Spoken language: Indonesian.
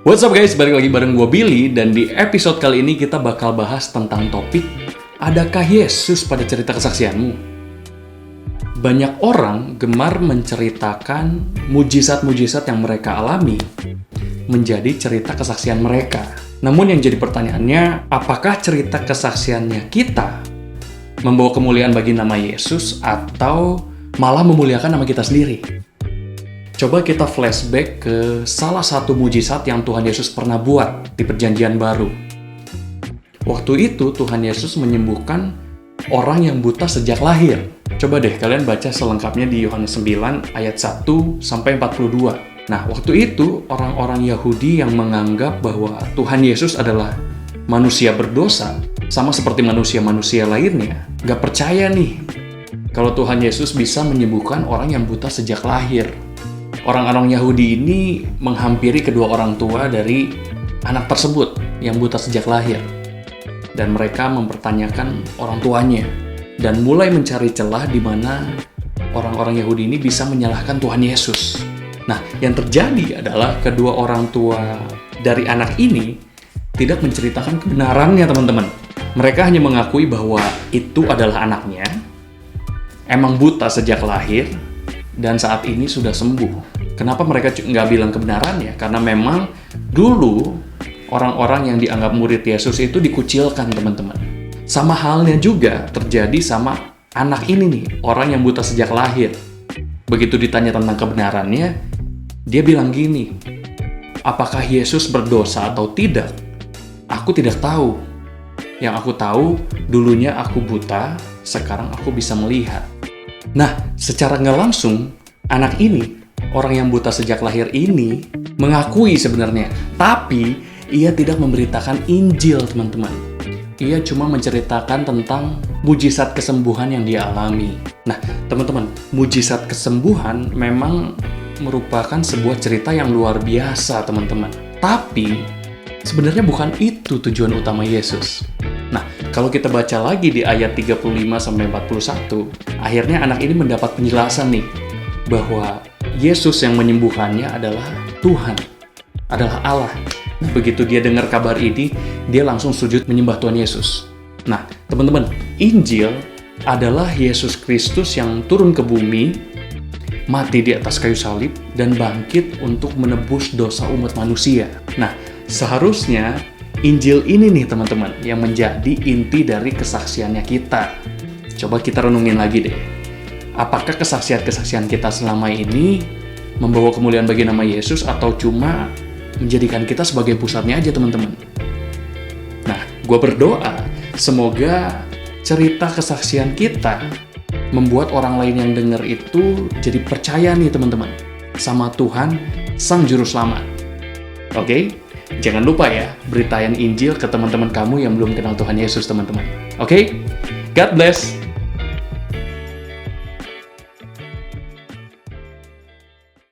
What's up guys, balik lagi bareng gue Billy. Dan di episode kali ini kita bakal bahas tentang topik adakah Yesus pada cerita kesaksianmu? Banyak orang gemar menceritakan mujizat-mujizat yang mereka alami menjadi cerita kesaksian mereka. Namun yang jadi pertanyaannya, apakah cerita kesaksiannya kita membawa kemuliaan bagi nama Yesus atau malah memuliakan nama kita sendiri? Coba kita flashback ke salah satu mujizat yang Tuhan Yesus pernah buat di Perjanjian Baru. Waktu itu Tuhan Yesus menyembuhkan orang yang buta sejak lahir. Coba deh kalian baca selengkapnya di Yohanes 9 ayat 1 sampai 42. Nah, waktu itu orang-orang Yahudi yang menganggap bahwa Tuhan Yesus adalah manusia berdosa, sama seperti manusia-manusia lainnya, gak percaya nih kalau Tuhan Yesus bisa menyembuhkan orang yang buta sejak lahir. Orang-orang Yahudi ini menghampiri kedua orang tua dari anak tersebut yang buta sejak lahir. Dan mereka mempertanyakan orang tuanya dan mulai mencari celah di mana orang-orang Yahudi ini bisa menyalahkan Tuhan Yesus. Nah, yang terjadi adalah kedua orang tua dari anak ini tidak menceritakan kebenarannya, teman-teman. Mereka hanya mengakui bahwa itu adalah anaknya, emang buta sejak lahir, dan saat ini sudah sembuh. Kenapa mereka nggak bilang kebenarannya? Karena memang dulu orang-orang yang dianggap murid Yesus itu dikucilkan, teman-teman. Sama halnya juga terjadi sama anak ini nih, orang yang buta sejak lahir. Begitu ditanya tentang kebenarannya, dia bilang gini, apakah Yesus berdosa atau tidak? Aku tidak tahu. Yang aku tahu, dulunya aku buta, sekarang aku bisa melihat. Nah, secara nggak langsung, anak ini, orang yang buta sejak lahir ini, mengakui sebenarnya. Tapi, ia tidak memberitakan Injil, teman-teman. Ia cuma menceritakan tentang mujizat kesembuhan yang dia alami. Nah, teman-teman, mujizat kesembuhan memang merupakan sebuah cerita yang luar biasa, teman-teman. Tapi, sebenarnya bukan itu tujuan utama Yesus. Nah, kalau kita baca lagi di ayat 35-41, akhirnya anak ini mendapat penjelasan nih, bahwa Yesus yang menyembuhkannya adalah Tuhan, adalah Allah. Nah, begitu dia dengar kabar ini, dia langsung sujud menyembah Tuhan Yesus. Nah, teman-teman, Injil adalah Yesus Kristus yang turun ke bumi, mati di atas kayu salib, dan bangkit untuk menebus dosa umat manusia. Nah, seharusnya Injil ini nih teman-teman yang menjadi inti dari kesaksiannya kita. Coba kita renungin lagi deh. Apakah kesaksian-kesaksian kita selama ini membawa kemuliaan bagi nama Yesus atau cuma menjadikan kita sebagai pusatnya aja, teman-teman? Nah, gue berdoa semoga cerita kesaksian kita membuat orang lain yang dengar itu jadi percaya nih, teman-teman, sama Tuhan, Sang Juru Selamat. Oke? Jangan lupa ya, beritain Injil ke teman-teman kamu yang belum kenal Tuhan Yesus, teman-teman. Oke? God bless!